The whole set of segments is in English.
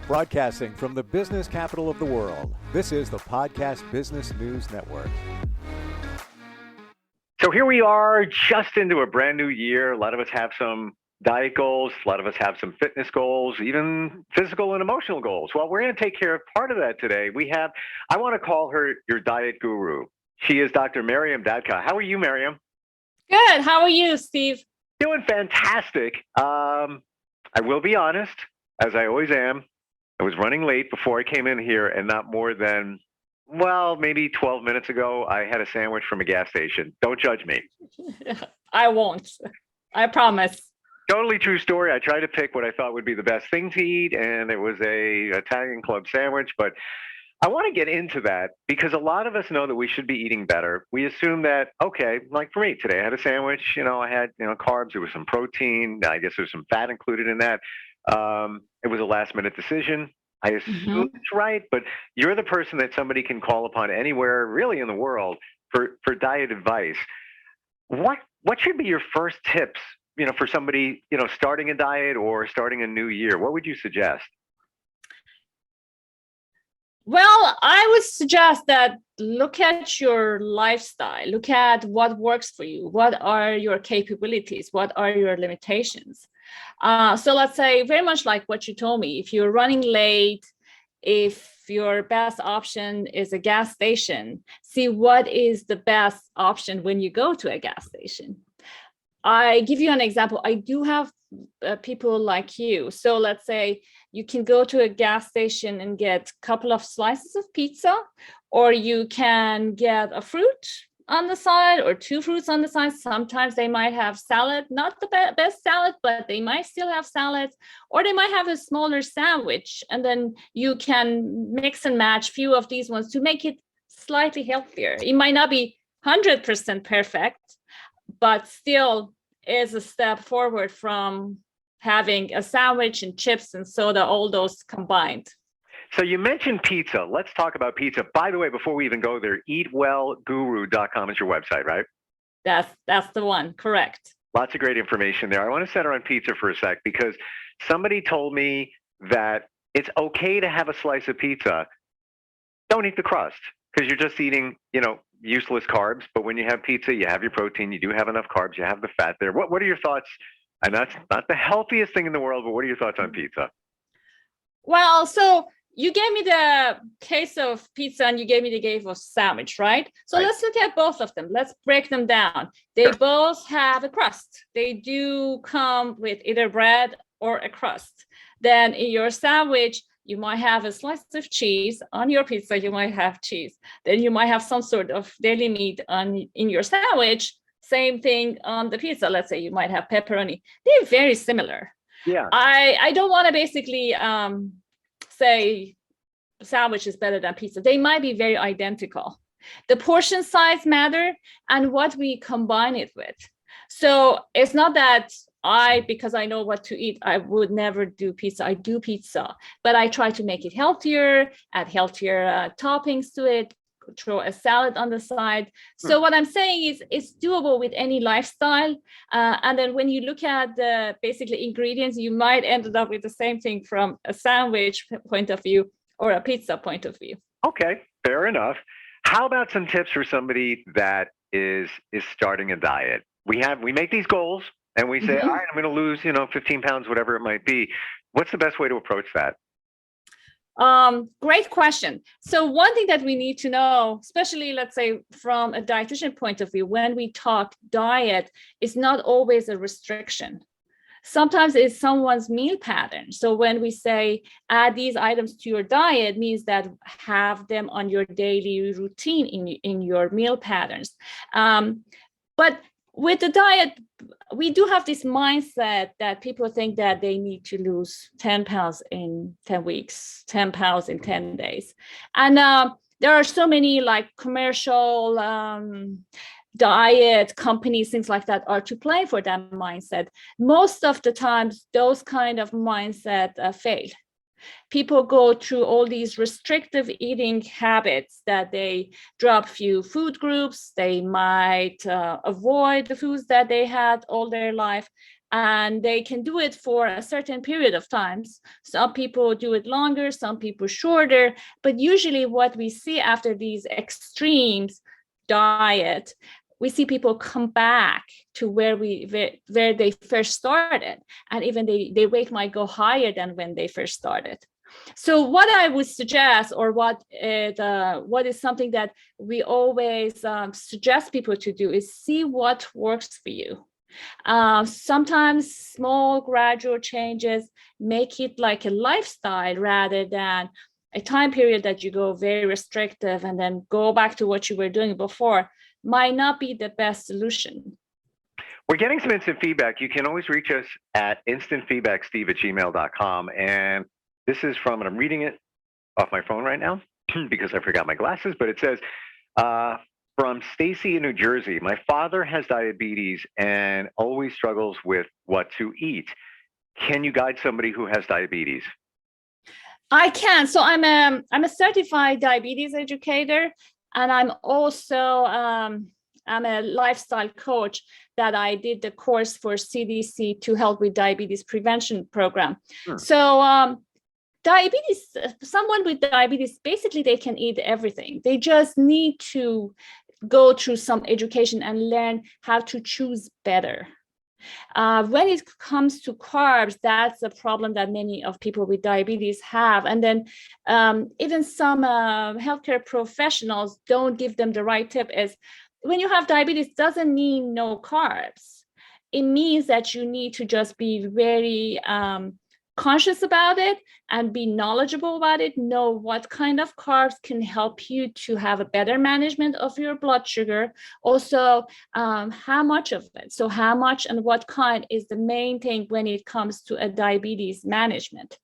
Broadcasting from the business capital of the world, this is the Podcast Business News Network. So here we are just into a brand new year. A lot of us have some diet goals. A lot of us have some fitness goals, even physical and emotional goals. Well, we're going to take care of part of that today. I want to call her your diet guru. She is Dr. Maryam Dadkhah. How are you, Maryam? Good. How are you, Steve? Doing fantastic. I will be honest, as I always am. I was running late before I came in here, and not more than, maybe 12 minutes ago, I had a sandwich from a gas station. Don't judge me. I won't. I promise. Totally true story. I tried to pick what I thought would be the best thing to eat, and it was a Italian club sandwich. But I want to get into that because a lot of us know that we should be eating better. We assume that, okay, like for me today, I had a sandwich. I had carbs. There was some protein. I guess there's some fat included in that. It was a last minute decision. I assume it's right, but you're the person that somebody can call upon anywhere really in the world for diet advice. What should be your first tips, for somebody, starting a diet or starting a new year? What would you suggest? Well, I would suggest that look at your lifestyle, look at what works for you. What are your capabilities? What are your limitations? So let's say very much like what you told me, if you're running late, if your best option is a gas station, see what is the best option when you go to a gas station. I give you an example. I do have people like you. So let's say you can go to a gas station and get a couple of slices of pizza, or you can get a fruit on the side or two fruits on the side. Sometimes they might have salad, not the best salad, but they might still have salad, or they might have a smaller sandwich. And then you can mix and match a few of these ones to make it slightly healthier. It might not be 100% perfect, but still is a step forward from having a sandwich and chips and soda, all those combined. So you mentioned pizza. Let's talk about pizza. By the way, before we even go there, Eatwellguru.com is your website, right? That's the one, correct. Lots of great information there. I want to center on pizza for a sec because somebody told me that it's okay to have a slice of pizza. Don't eat the crust because you're just eating, useless carbs. But when you have pizza, you have your protein, you do have enough carbs, you have the fat there. What are your thoughts? And that's not the healthiest thing in the world, but what are your thoughts on pizza? Well, so you gave me the case of pizza and you gave me the case of sandwich, right? So Let's look at both of them. Let's break them down. They both have a crust. They do come with either bread or a crust. Then in your sandwich, you might have a slice of cheese. On your pizza, you might have cheese. Then you might have some sort of deli meat in your sandwich. Same thing on the pizza. Let's say you might have pepperoni. They're very similar. Yeah. I don't want to basically say sandwich is better than pizza. They might be very identical. The portion size matter and what we combine it with. So it's not that because I know what to eat, I would never do pizza. I do pizza, but I try to make it healthier, add healthier toppings to it, throw a salad on the side. So what I'm saying is it's doable with any lifestyle. And then when you look at the basically ingredients, you might end up with the same thing from a sandwich point of view or a pizza point of view. Okay, fair enough. How about some tips for somebody that is starting a diet? We make these goals and we say, all right, I'm going to lose, 15 pounds, whatever it might be. What's the best way to approach that? Great question. So one thing that we need to know, especially let's say from a dietitian point of view, when we talk diet, is not always a restriction. Sometimes it's someone's meal pattern. So when we say add these items to your diet, means that have them on your daily routine in your meal patterns. But with the diet, we do have this mindset that people think that they need to lose 10 pounds in 10 weeks, 10 pounds in 10 days. And there are so many like commercial diet companies, things like that are to play for that mindset. Most of the times, those kind of mindset fail. People go through all these restrictive eating habits that they drop few food groups, they might avoid the foods that they had all their life. and they can do it for a certain period of times. Some people do it longer, some people shorter, but usually what we see after these extremes diet, we see people come back to where they first started, and even their weight might go higher than when they first started. So what I would suggest, or what is something that we always suggest people to do, is see what works for you. Sometimes small gradual changes make it like a lifestyle rather than a time period that you go very restrictive and then go back to what you were doing before. Might not be the best solution. We're getting some instant feedback. You can always reach us at instantfeedbacksteve@gmail.com. And this is from, and I'm reading it off my phone right now because I forgot my glasses, but it says, from Stacy in New Jersey, my father has diabetes and always struggles with what to eat. Can you guide somebody who has diabetes? I can. So I'm a certified diabetes educator, and I'm also I'm a lifestyle coach that I did the course for CDC to help with diabetes prevention program. So diabetes, someone with diabetes, basically they can eat everything. They just need to go through some education and learn how to choose better. When it comes to carbs, that's a problem that many of people with diabetes have. And then even some healthcare professionals don't give them the right tip. Is when you have diabetes, doesn't mean no carbs. It means that you need to just be very conscious about it and be knowledgeable about it, know what kind of carbs can help you to have a better management of your blood sugar. Also, how much of it, so how much and what kind is the main thing when it comes to a diabetes management.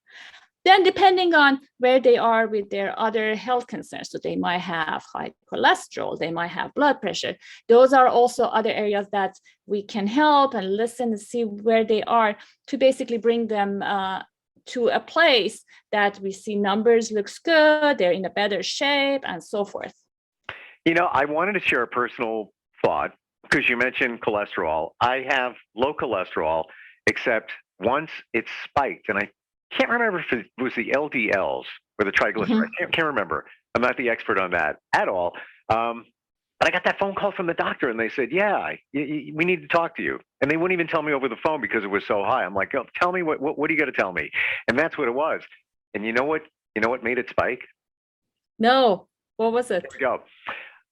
Then depending on where they are with their other health concerns, so they might have high cholesterol, they might have blood pressure. Those are also other areas that we can help and listen and see where they are to basically bring them to a place that we see numbers looks good, they're in a better shape, and so forth. You know, I wanted to share a personal thought because you mentioned cholesterol. I have low cholesterol, except once it spiked, and I can't remember if it was the LDLs or the triglycerides. Can't remember. I'm not the expert on that at all. But I got that phone call from the doctor, and they said, "Yeah, we need to talk to you." And they wouldn't even tell me over the phone because it was so high. I'm like, "Oh, tell me what do you got to tell me?" And that's what it was. And you know what? You know what made it spike? No, what was it? There we go.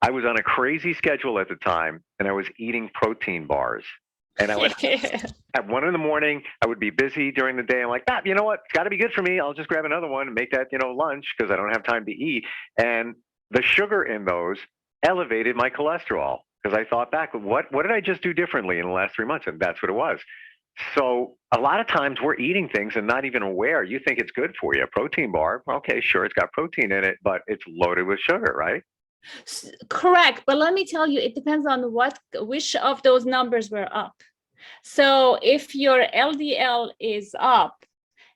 I was on a crazy schedule at the time, and I was eating protein bars. And I would, at 1 a.m, I would be busy during the day. I'm like, you know what? It's got to be good for me. I'll just grab another one and make that, lunch because I don't have time to eat. And the sugar in those elevated my cholesterol because I thought back, what did I just do differently in the last 3 months? And that's what it was. So a lot of times we're eating things and not even aware. You think it's good for you. A protein bar, okay, sure, it's got protein in it, but it's loaded with sugar, right? Correct. But let me tell you, it depends on which of those numbers were up. So if your LDL is up,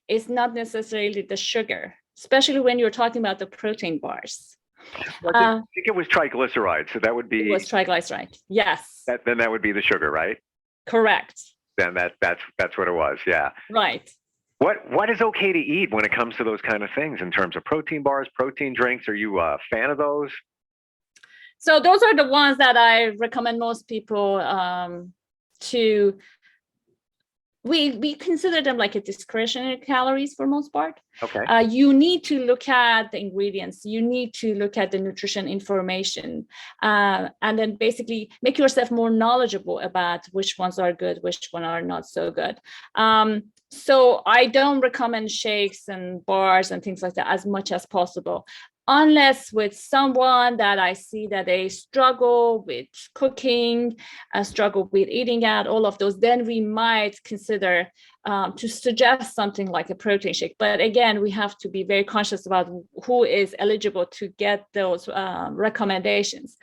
it's not necessarily the sugar, especially when you're talking about the protein bars. Well, I think it was triglycerides. So that would be. It was triglyceride. Yes. Then that would be the sugar, right? Correct. Then that's what it was. Yeah. Right. What is okay to eat when it comes to those kind of things in terms of protein bars, protein drinks? Are you a fan of those? So those are the ones that I recommend most people to. We consider them like a discretionary calories for most part. Okay. You need to look at the ingredients. You need to look at the nutrition information, and then basically make yourself more knowledgeable about which ones are good, which one are not so good. So I don't recommend shakes and bars and things like that as much as possible. Unless with someone that I see that they struggle with cooking, struggle with eating out, all of those, then we might consider to suggest something like a protein shake. But again, we have to be very conscious about who is eligible to get those recommendations.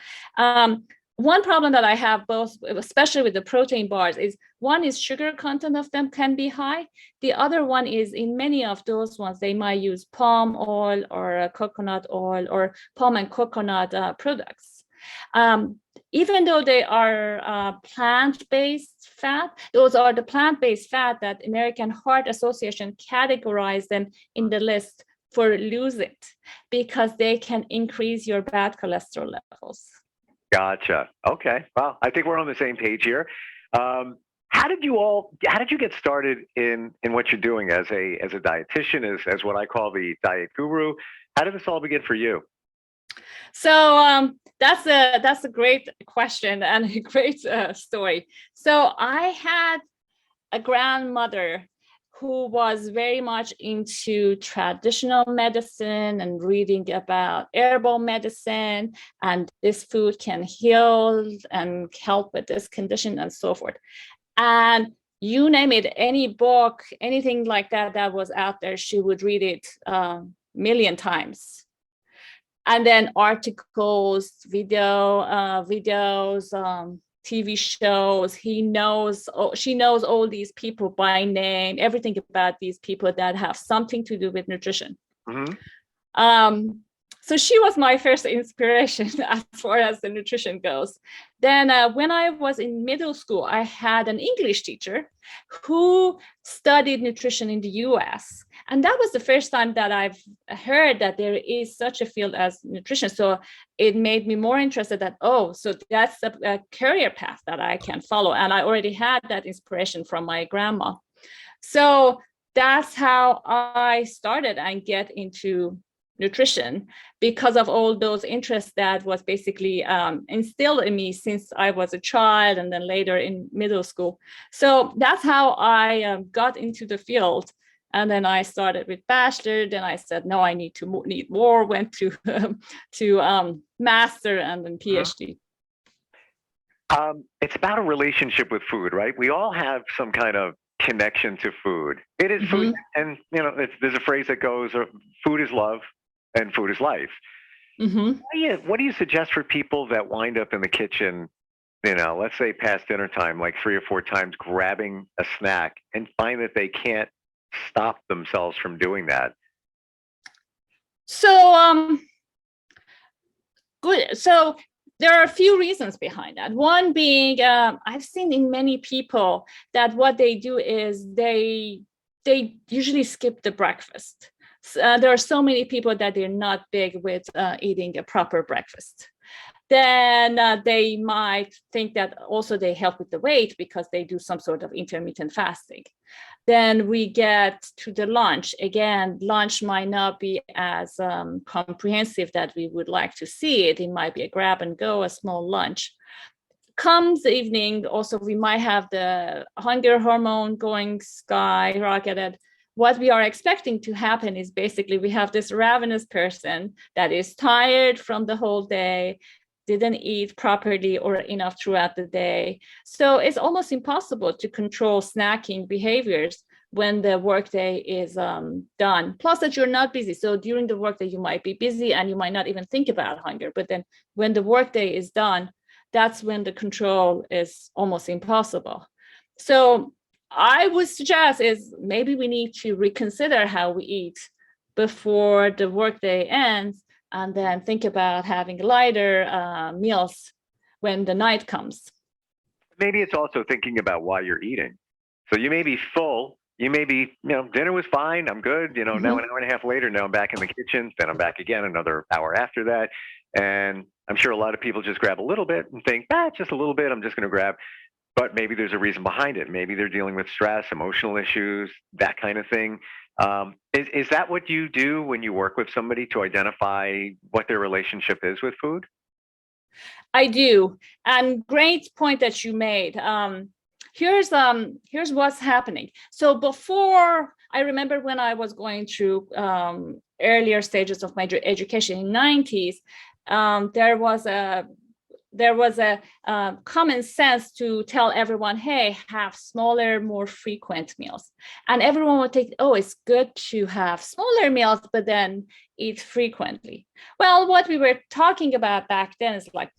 One problem that I have both, especially with the protein bars, is one is sugar content of them can be high. The other one is in many of those ones, they might use palm oil or coconut oil or palm and coconut products. even though they are plant-based fat, those are the plant-based fat that American Heart Association categorized them in the list for lose it, because they can increase your bad cholesterol levels. Gotcha. Okay. Well, I think we're on the same page here. How did you get started in what you're doing as a dietitian, as what I call the diet guru? How did this all begin for you? So that's a great question and a great story. So I had a grandmother who was very much into traditional medicine and reading about herbal medicine, and this food can heal and help with this condition and so forth. And you name it, any book, anything like that that was out there, she would read it a million times. And then articles, videos, TV shows. She knows all these people by name, everything about these people that have something to do with nutrition. Mm-hmm. So she was my first inspiration as far as the nutrition goes. Then when I was in middle school, I had an English teacher who studied nutrition in the US. And that was the first time that I've heard that there is such a field as nutrition. So it made me more interested that, so that's a career path that I can follow. And I already had that inspiration from my grandma. So that's how I started and get into nutrition, because of all those interests that was basically instilled in me since I was a child and then later in middle school. So that's how I got into the field. And then I started with bachelor. Then I said, no, I need more. Went to master and then PhD. It's about a relationship with food, right? We all have some kind of connection to food. It is food, and there's a phrase that goes, "Food is love." And food is life. Mm-hmm. What do you suggest for people that wind up in the kitchen, let's say past dinner time, like 3 or 4 times, grabbing a snack and find that they can't stop themselves from doing that? So, good. So there are a few reasons behind that. One being, I've seen in many people that what they do is they usually skip the breakfast. There are so many people that they're not big with eating a proper breakfast. Then they might think that also they help with the weight because they do some sort of intermittent fasting. Then we get to the lunch. Again, lunch might not be as comprehensive that we would like to see it. It might be a grab and go, a small lunch. Comes the evening, also we might have the hunger hormone going skyrocketed. What we are expecting to happen is basically we have this ravenous person that is tired from the whole day, didn't eat properly or enough throughout the day. So it's almost impossible to control snacking behaviors when the workday is done. Plus that you're not busy. So during the workday, you might be busy and you might not even think about hunger. But then when the workday is done, that's when the control is almost impossible. So I would suggest is maybe we need to reconsider how we eat before the workday ends, and then think about having lighter meals when the night comes. Maybe it's also thinking about why you're eating. So you may be full. You may be, dinner was fine. I'm good. Now an hour and a half later, now I'm back in the kitchen. Then I'm back again another hour after that. And I'm sure a lot of people just grab a little bit and think, just a little bit. I'm just going to grab. But maybe there's a reason behind it. Maybe they're dealing with stress, emotional issues, that kind of thing. Is that what you do when you work with somebody to identify what their relationship is with food? I do. And great point that you made. Here's what's happening. So before, I remember when I was going through earlier stages of my education in the 90s, there was a common sense to tell everyone, hey, have smaller, more frequent meals. And everyone would take, it's good to have smaller meals, but then eat frequently. Well, what we were talking about back then is like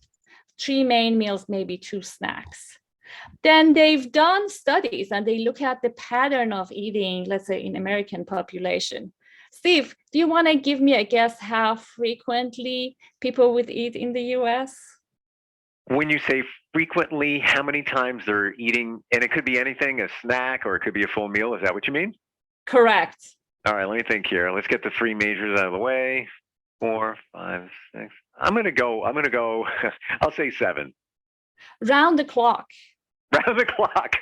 3 main meals, maybe 2 snacks. Then they've done studies and they look at the pattern of eating, let's say in American population. Steve, do you want to give me a guess how frequently people would eat in the US? When you say frequently, how many times they're eating, and it could be anything, a snack, or it could be a full meal. Is that what you mean? Correct. All right, let me think here. Let's get the three majors out of the way. 4, 5, 6. I'm gonna go. I'll say 7. Round the clock. Round the clock.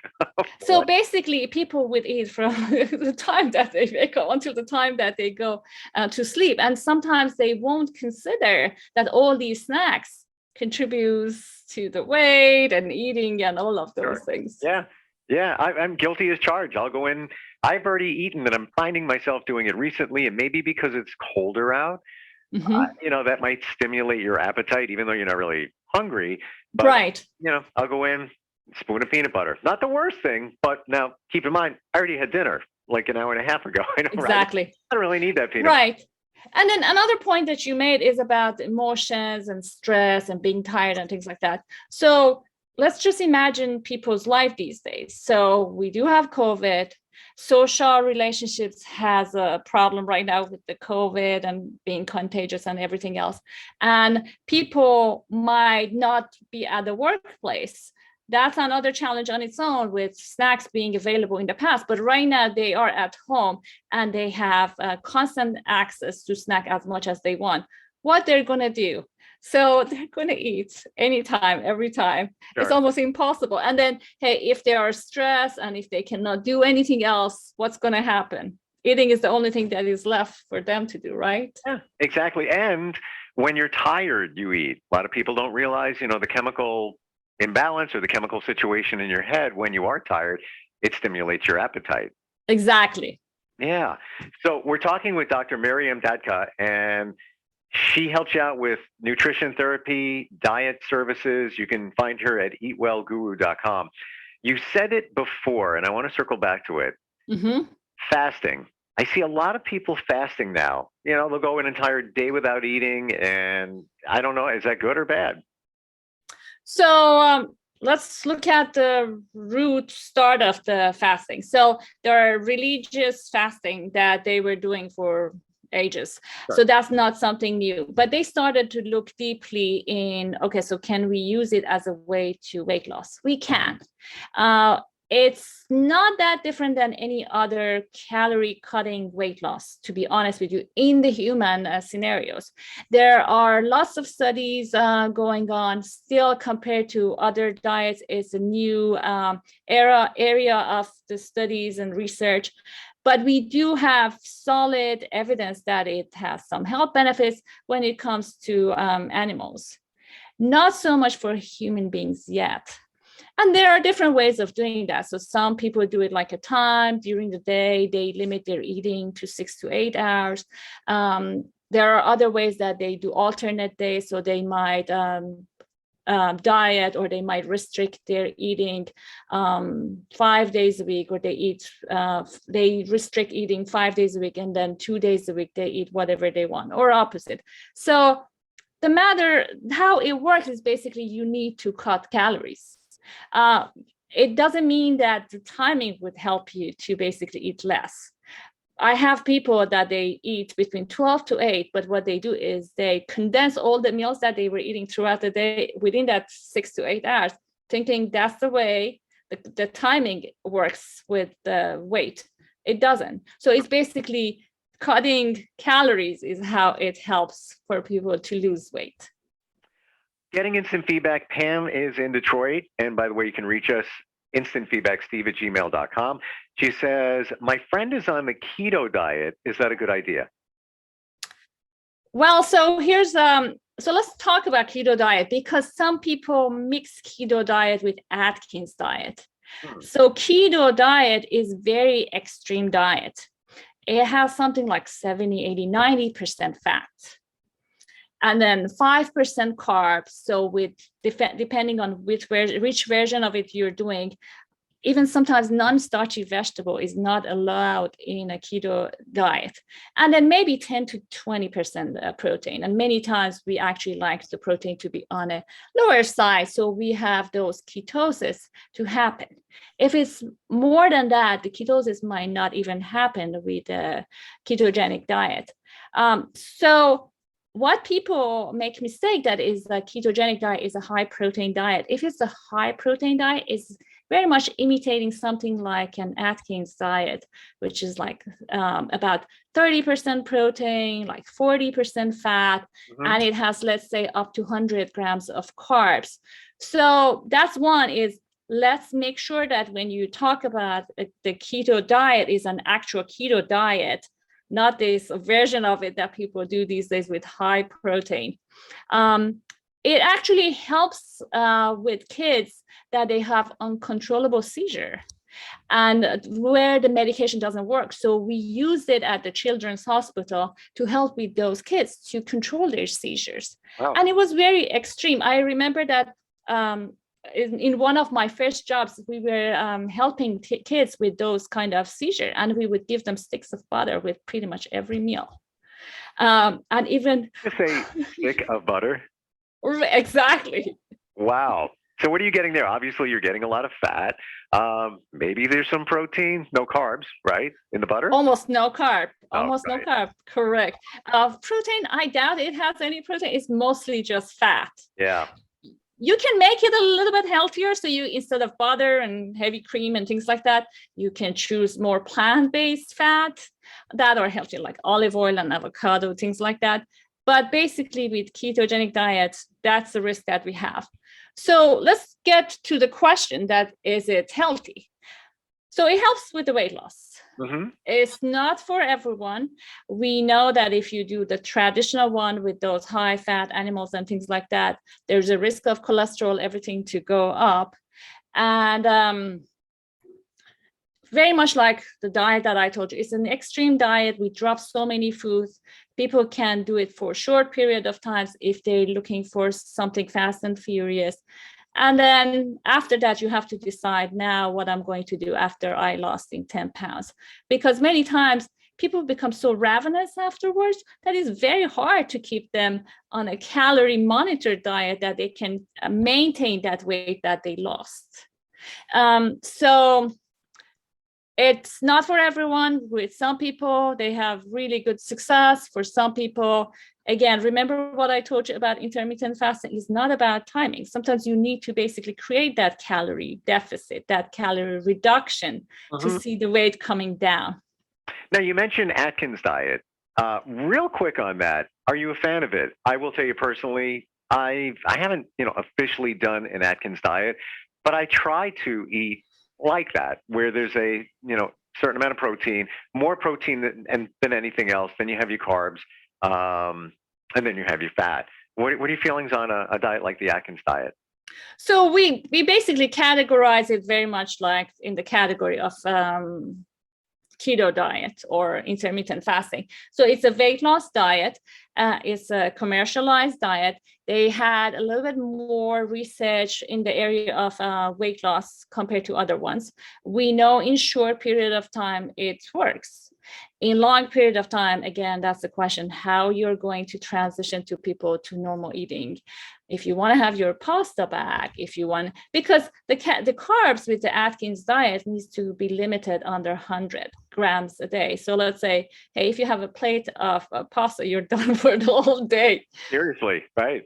So basically, people would eat from the time that they wake up until the time that they go to sleep. And sometimes they won't consider that all these snacks contributes to the weight and eating and all of those things. Yeah, I'm guilty as charged. I'll go in. I've already eaten, and I'm finding myself doing it recently, and maybe because it's colder out, that might stimulate your appetite, even though you're not really hungry. But, right. I'll go in, spoon of peanut butter. Not the worst thing, but now keep in mind, I already had dinner like an hour and a half ago. I know, exactly. Right? I don't really need that peanut right. butter. And then another point that you made is about emotions and stress and being tired and things like that. So let's just imagine people's life these days. So we do have COVID. Social relationships has a problem right now with the COVID and being contagious and everything else. And people might not be at the workplace. That's another challenge on its own, with snacks being available in the past. But right now they are at home and they have constant access to snack as much as they want. What they're going to do? So they're going to eat anytime, every time. Sure. It's almost impossible. And then, hey, if they are stressed and if they cannot do anything else, what's going to happen? Eating is the only thing that is left for them to do, right? Yeah, exactly. And when you're tired, you eat. A lot of people don't realize, the chemical imbalance or the chemical situation in your head when you are tired, it stimulates your appetite. Exactly. Yeah. So we're talking with Dr. Maryam Dadkhah, and she helps you out with nutrition therapy, diet services. You can find her at Eatwellguru.com. You said it before, and I want to circle back to it. Mm-hmm. Fasting. I see a lot of people fasting now. They'll go an entire day without eating, and I don't know, is that good or bad? So let's look at the root start of the fasting. So there are religious fasting that they were doing for ages. Sure. So that's not something new, but they started to look deeply in, okay, so can we use it as a way to weight loss? We can. It's not that different than any other calorie cutting weight loss, to be honest with you, in the human scenarios. There are lots of studies going on still compared to other diets. It's a new area of the studies and research. But we do have solid evidence that it has some health benefits when it comes to animals. Not so much for human beings yet. And there are different ways of doing that. So some people do it like a time during the day. They limit their eating to 6 to 8 hours. There are other ways that they do alternate days. So they might diet, or they might restrict their eating 5 days a week, or they restrict eating 5 days a week, and then 2 days a week they eat whatever they want, or opposite. So the matter how it works is basically you need to cut calories. It doesn't mean that the timing would help you to basically eat less. I have people that they eat between 12 to 8, but what they do is they condense all the meals that they were eating throughout the day within that 6 to 8 hours, thinking that's the way the timing works with the weight. It doesn't. So it's basically cutting calories is how it helps for people to lose weight. Getting instant feedback. Pam is in Detroit. And by the way, you can reach us, instantfeedbacksteve@gmail.com. She says, my friend is on the keto diet. Is that a good idea? Well, so let's talk about keto diet, because some people mix keto diet with Atkins diet. So keto diet is very extreme diet. It has something like 70, 80, 90% fat. And then 5% carbs. So with depending on which version of it you're doing, even sometimes non-starchy vegetable is not allowed in a keto diet. And then maybe 10 to 20% protein. And many times we actually like the protein to be on a lower side, so we have those ketosis to happen. If it's more than that, the ketosis might not even happen with a ketogenic diet. So what people make mistake that is a ketogenic diet is a high protein diet. If it's a high protein diet, it's very much imitating something like an Atkins diet, which is like about 30% protein, like 40% fat, and it has, let's say, up to 100 grams of carbs. So that's one is, let's make sure that when you talk about the keto diet is an actual keto diet, not this version of it that people do these days with high protein. It actually helps with kids that they have uncontrollable seizure and where the medication doesn't work. So we use it at the children's hospital to help with those kids to control their seizures. Wow. And it was very extreme. I remember that in one of my first jobs, we were helping kids with those kind of seizure, and we would give them sticks of butter with pretty much every meal. And even say stick of butter. Exactly. Wow. So what are you getting there? Obviously, you're getting a lot of fat. Maybe there's some protein, no carbs, right? In the butter? Almost no carb. Almost no carb. Correct. Protein, I doubt it has any protein. It's mostly just fat. Yeah. You can make it a little bit healthier. So you, instead of butter and heavy cream and things like that, you can choose more plant-based fat that are healthy, like olive oil and avocado, things like that. But basically with ketogenic diets, that's the risk that we have. So let's get to the question that, is it healthy? So it helps with the weight loss. It's not for everyone. We know that if you do the traditional one with those high fat animals and things like that, there's a risk of cholesterol, everything to go up. And very much like the diet that I told you, it's an extreme diet. We drop so many foods. People can do it for a short period of times if they're looking for something fast and furious. And then after that, you have to decide now what I'm going to do after I lost 10 pounds. Because many times people become so ravenous afterwards that it's very hard to keep them on a calorie monitored diet that they can maintain that weight that they lost. So it's not for everyone. With some people, they have really good success. For some people, again, remember what I told you about intermittent fasting is not about timing. Sometimes you need to basically create that calorie deficit, that calorie reduction to see the weight coming down. Now, you mentioned Atkins diet. Real quick on that, are you a fan of it? I will tell you personally, I haven't officially done an Atkins diet, but I try to eat like that, where there's a certain amount of protein, more protein than anything else. Then you have your carbs, and then you have your fat. What are your feelings on a diet like the Atkins diet? So we basically categorize it very much like in the category of keto diet or intermittent fasting. So it's a weight loss diet. It's a commercialized diet. They had a little bit more research in the area of weight loss compared to other ones. We know in short period of time, it works. In long period of time, again, that's the question, how you're going to transition to people to normal eating. If you want to have your pasta back, if you want, because the carbs with the Atkins diet needs to be limited under 100 grams a day. So let's say, hey, if you have a plate of pasta, you're done for the whole day. Seriously, right?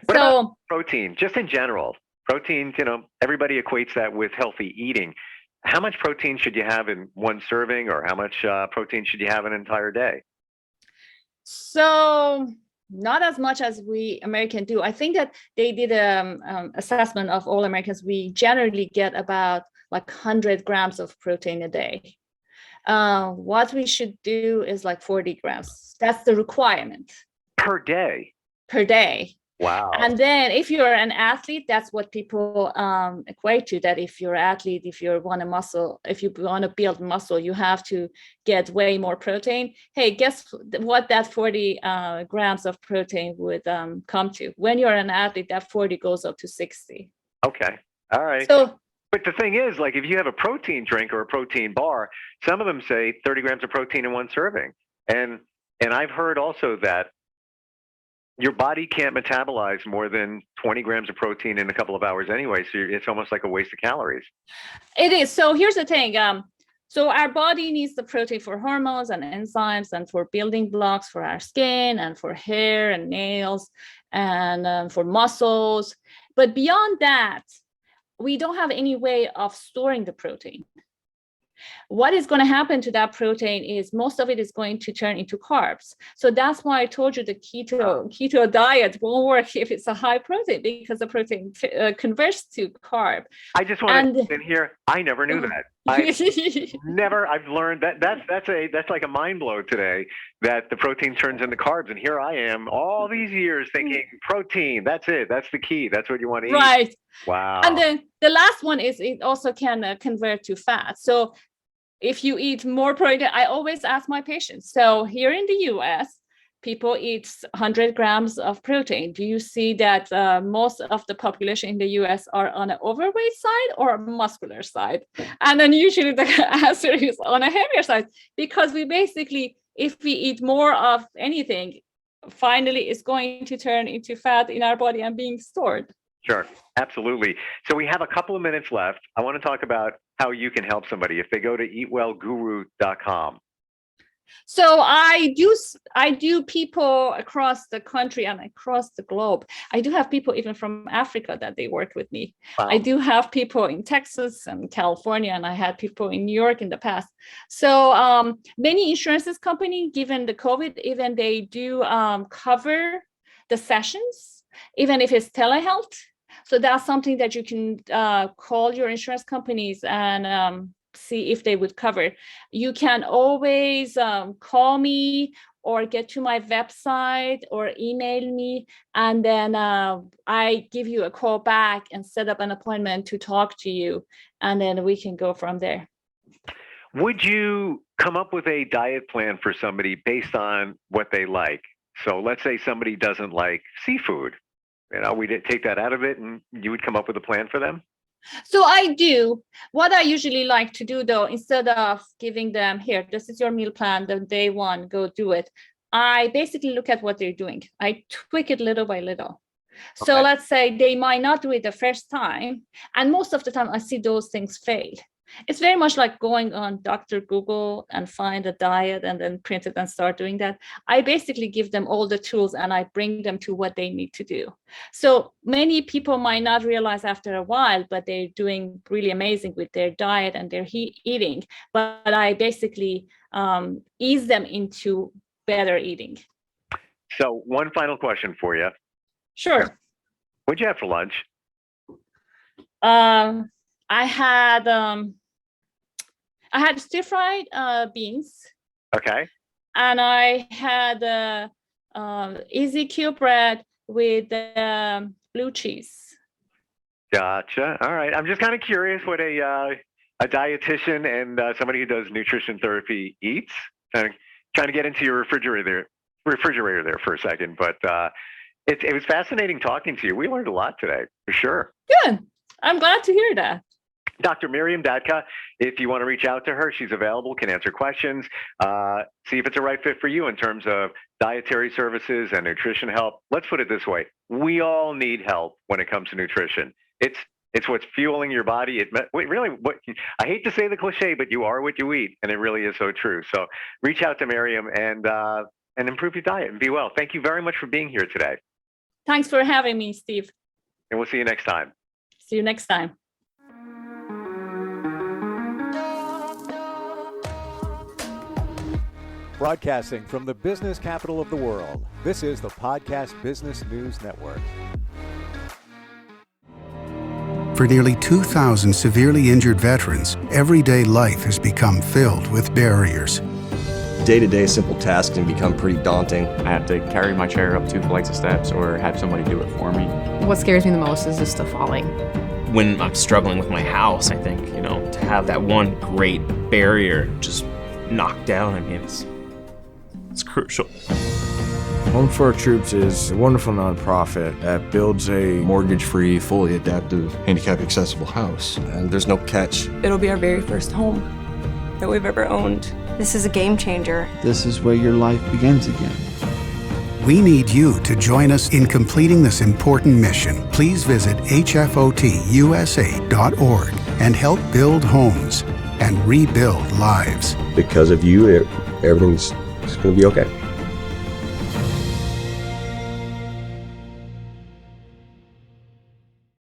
What about protein, just in general? Protein, everybody equates that with healthy eating. How much protein should you have in one serving, or how much protein should you have an entire day? So not as much as we Americans do. I think that they did an assessment of all Americans. We generally get about like 100 grams of protein a day. What we should do is like 40 grams. That's the requirement. Per day? Per day. Wow. And then if you're an athlete, that's what people equate to, that if you're an athlete, if you want to build muscle, you have to get way more protein. Hey, guess what that 40 grams of protein would come to? When you're an athlete, that 40 goes up to 60. Okay. All right. So, but the thing is, like, if you have a protein drink or a protein bar, some of them say 30 grams of protein in one serving. And I've heard also that your body can't metabolize more than 20 grams of protein in a couple of hours anyway. So it's almost like a waste of calories. It is. So here's the thing. So our body needs the protein for hormones and enzymes and for building blocks for our skin and for hair and nails and for muscles. But beyond that, we don't have any way of storing the protein. What is going to happen to that protein is most of it is going to turn into carbs. So that's why I told you the keto diet won't work if it's a high protein, because the protein converts to carb. I just want to in here. I never knew that. I've learned that's like a mind blow today, that the protein turns into carbs. And here I am all these years thinking protein, that's it. That's the key. That's what you want to eat. Right. Wow. And then the last one is it also can convert to fat. So if you eat more protein, I always ask my patients. So here in the US, people eat 100 grams of protein. Do you see that most of the population in the US are on an overweight side or muscular side? And then usually the answer is on a heavier side, because we basically, if we eat more of anything, finally it's going to turn into fat in our body and being stored. Sure, absolutely. So we have a couple of minutes left. I want to talk about how you can help somebody if they go to eatwellguru.com. So I do people across the country and across the globe. I do have people even from Africa that they work with me. Wow. I do have people in Texas and California, and I had people in New York in the past. So many insurances company, given the COVID, even they do cover the sessions, even if it's telehealth. So that's something that you can call your insurance companies and see if they would cover. You can always call me or get to my website or email me, and then I give you a call back and set up an appointment to talk to you, and then we can go from there. Would you come up with a diet plan for somebody based on what they like? So let's say somebody doesn't like seafood. We did take that out of it, and you would come up with a plan for them? So I do. What I usually like to do, though, instead of giving them, here, this is your meal plan, the day one, go do it, I basically look at what they're doing. I tweak it little by little. So let's say they might not do it the first time. And most of the time I see those things fail. It's very much like going on Dr. Google and find a diet and then print it and start doing that. I basically give them all the tools and I bring them to what they need to do. So many people might not realize after a while, but they're doing really amazing with their diet and their eating. But I basically ease them into better eating. So one final question for you. Sure. What'd you have for lunch? I had stir-fried beans. Okay. And I had Ezekiel bread with blue cheese. Gotcha. All right. I'm just kind of curious what a dietitian and somebody who does nutrition therapy eats. Trying to get into your refrigerator there for a second, but it was fascinating talking to you. We learned a lot today, for sure. Good. I'm glad to hear that. Dr. Maryam Dadkhah, if you want to reach out to her, she's available, can answer questions, see if it's a right fit for you in terms of dietary services and nutrition help. Let's put it this way. We all need help when it comes to nutrition. It's what's fueling your body. I hate to say the cliche, but you are what you eat, and it really is so true. So reach out to Maryam and improve your diet and be well. Thank you very much for being here today. Thanks for having me, Steve. And we'll see you next time. See you next time. Broadcasting from the business capital of the world, this is the Podcast Business News Network. For nearly 2,000 severely injured veterans, everyday life has become filled with barriers. Day-to-day simple tasks can become pretty daunting. I have to carry my chair up 2 flights of steps or have somebody do it for me. What scares me the most is just the falling. When I'm struggling with my house, I think, to have that one great barrier just knocked down, it's crucial. Home for Our Troops is a wonderful nonprofit that builds a mortgage-free, fully adaptive, handicap-accessible house. And there's no catch. It'll be our very first home that we've ever owned. This is a game changer. This is where your life begins again. We need you to join us in completing this important mission. Please visit hfotusa.org and help build homes. and rebuild lives. Because of you, everything's going to be okay.